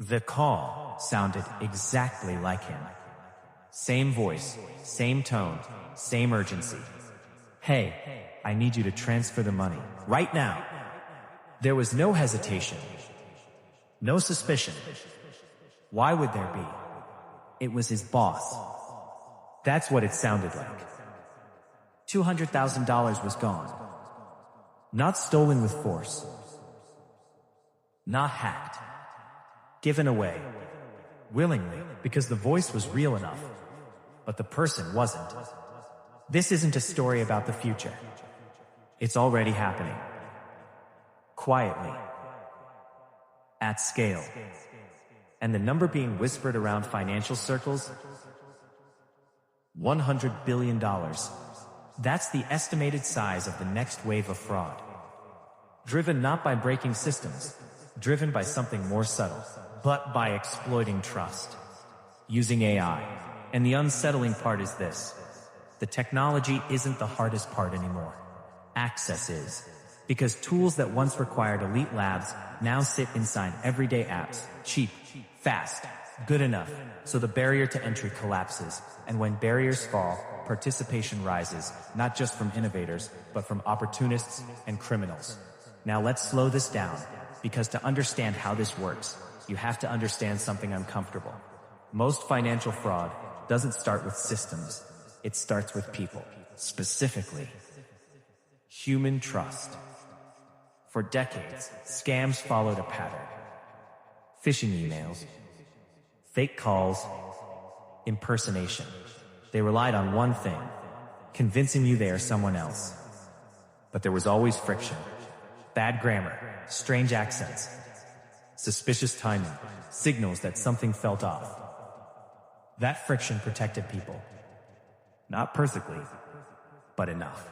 The call sounded exactly like him. Same voice, same tone, same urgency. Hey, I need you to transfer the money right now. There was no hesitation, no suspicion. Why would there be? It was his boss. That's what it sounded like. $200,000 was gone. Not stolen with force. Not hacked. Given away. Willingly, because the voice was real enough. But the person wasn't. This isn't a story about the future. It's already happening. Quietly. At scale. And the number being whispered around financial circles? $100 billion. That's the estimated size of the next wave of fraud. Driven not by breaking systems, driven by something more subtle, but by exploiting trust. Using AI. And the unsettling part is this. The technology isn't the hardest part anymore. Access is. Because tools that once required elite labs now sit inside everyday apps. Cheap, fast, good enough. So the barrier to entry collapses. And when barriers fall, participation rises, not just from innovators, but from opportunists and criminals. Now let's slow this down, because to understand how this works, you have to understand something uncomfortable. Most financial fraud doesn't start with systems. It starts with people. Specifically, human trust. For decades, scams followed a pattern. Phishing emails, fake calls, impersonation. They relied on one thing, convincing you they are someone else. But there was always friction. Bad grammar, strange accents, suspicious timing, signals that something felt off. That friction protected people. Not perfectly, but enough.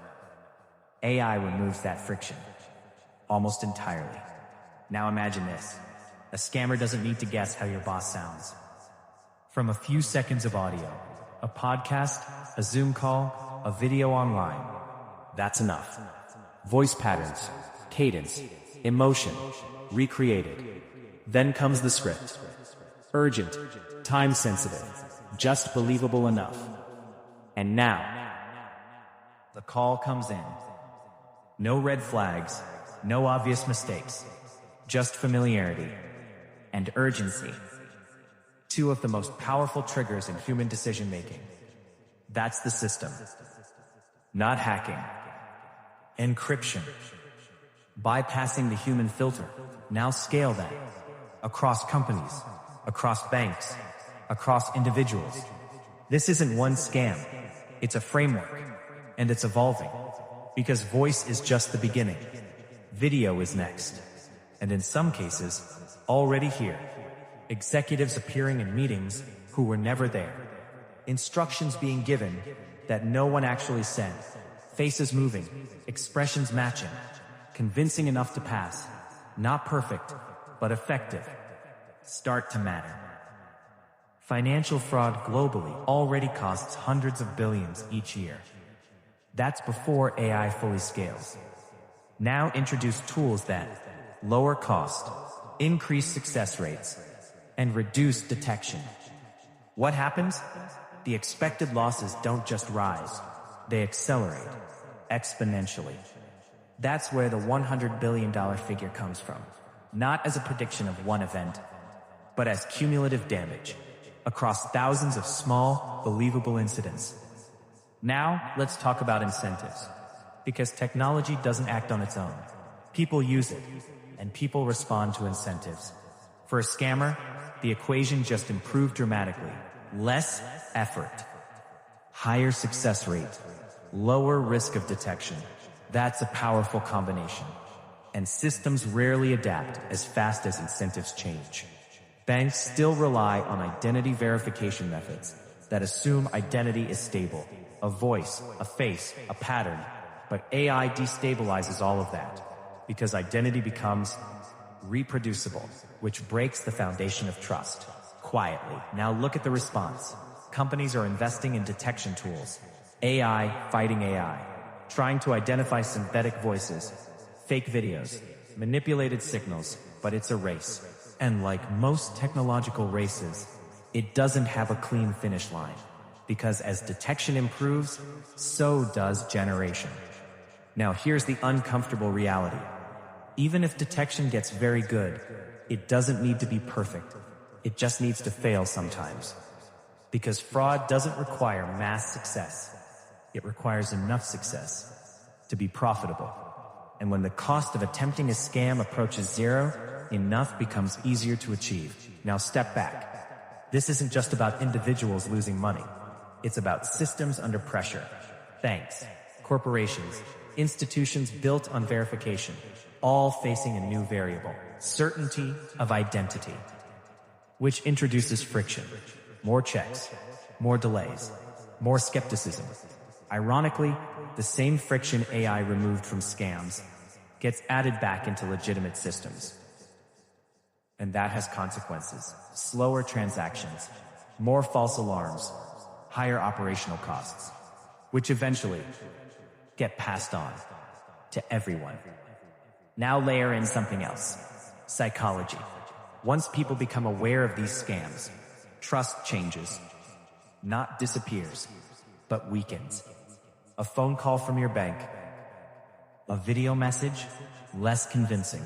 AI removes that friction. Almost entirely. Now imagine this. A scammer doesn't need to guess how your boss sounds. From a few seconds of audio, a podcast, a Zoom call, a video online, that's enough. Voice patterns, cadence, emotion, recreated. Then comes the script. Urgent, time-sensitive, just believable enough. And now, the call comes in. No red flags, no obvious mistakes, just familiarity and urgency. Two of the most powerful triggers in human decision-making. That's the system. Not hacking. Encryption. Bypassing the human filter. Now scale that. Across companies. Across banks. Across individuals. This isn't one scam. It's a framework. And it's evolving. Because voice is just the beginning. Video is next. And in some cases, already here. Executives appearing in meetings who were never there. Instructions being given that no one actually said. Faces moving, expressions matching. Convincing enough to pass. Not perfect, but effective. Start to matter. Financial fraud globally already costs hundreds of billions each year. That's before AI fully scales. Now introduce tools that lower cost, increase success rates, and reduce detection. What happens? The expected losses don't just rise, they accelerate, exponentially. That's where the $100 billion figure comes from. Not as a prediction of one event, but as cumulative damage across thousands of small, believable incidents. Now, let's talk about incentives. Because technology doesn't act on its own. People use it, and people respond to incentives. For a scammer, the equation just improved dramatically. Less effort, higher success rate, lower risk of detection. That's a powerful combination. And systems rarely adapt as fast as incentives change. Banks still rely on identity verification methods that assume identity is stable. A voice, a face, a pattern. But AI destabilizes all of that. Because identity becomes reproducible, which breaks the foundation of trust. Quietly. Now look at the response. Companies are investing in detection tools. AI fighting AI. Trying to identify synthetic voices, fake videos, manipulated signals, but it's a race. And like most technological races, it doesn't have a clean finish line, because as detection improves, so does generation. Now here's the uncomfortable reality. Even if detection gets very good, it doesn't need to be perfect. It just needs to fail sometimes. Because fraud doesn't require mass success. It requires enough success to be profitable. And when the cost of attempting a scam approaches zero, enough becomes easier to achieve. Now step back. This isn't just about individuals losing money. It's about systems under pressure. Banks, corporations, institutions built on verification, all facing a new variable, certainty of identity, which introduces friction, more checks, more delays, more skepticism. Ironically, the same friction AI removed from scams gets added back into legitimate systems. And that has consequences. Slower transactions, more false alarms, higher operational costs, which eventually get passed on to everyone. Now layer in something else. Psychology. Once people become aware of these scams, trust changes. Not disappears, but weakens. A phone call from your bank, a video message, less convincing.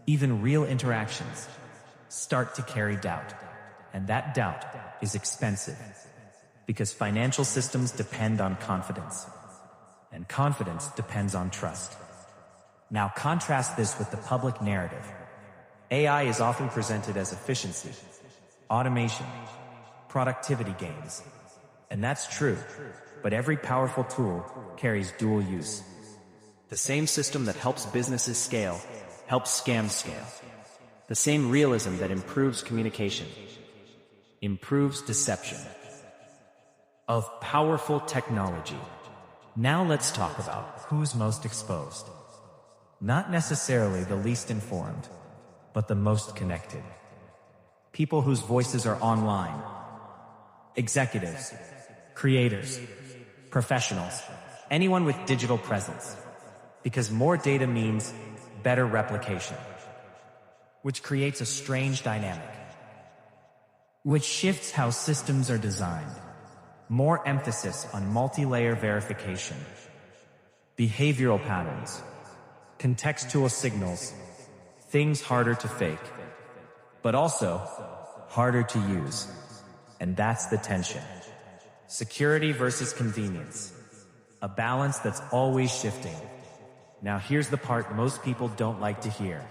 Even real interactions start to carry doubt. And that doubt is expensive, because financial systems depend on confidence, and confidence depends on trust. Now contrast this with the public narrative. AI is often presented as efficiency, automation, productivity gains. And that's true, but every powerful tool carries dual use. The same system that helps businesses scale helps scams scale. The same realism that improves communication improves deception. Of powerful technology. Now let's talk about who's most exposed. Not necessarily the least informed, but the most connected. People whose voices are online. Executives, creators, professionals, anyone with digital presence. Because more data means better replication, which creates a strange dynamic, which shifts how systems are designed. More emphasis on multi-layer verification, behavioral patterns, contextual signals, things harder to fake, but also harder to use. And that's the tension. Security versus convenience. A balance that's always shifting. Now here's the part most people don't like to hear.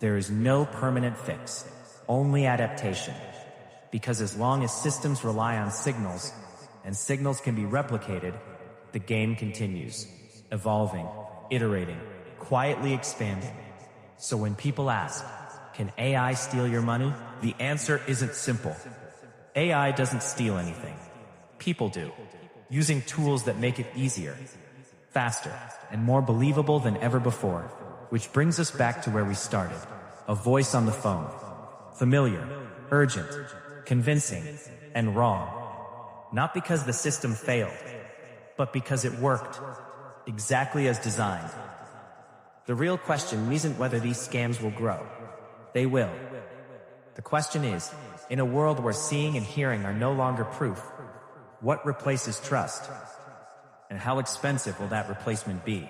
There is no permanent fix, only adaptation. Because as long as systems rely on signals, and signals can be replicated, the game continues, evolving, iterating, quietly expanding. So when people ask, can AI steal your money? The answer isn't simple. AI doesn't steal anything. People do, using tools that make it easier, faster, and more believable than ever before. Which brings us back to where we started. A voice on the phone. Familiar, urgent, convincing, and wrong. Not because the system failed, but because it worked exactly as designed. The real question isn't whether these scams will grow. They will. The question is, in a world where seeing and hearing are no longer proof, what replaces trust? And how expensive will that replacement be?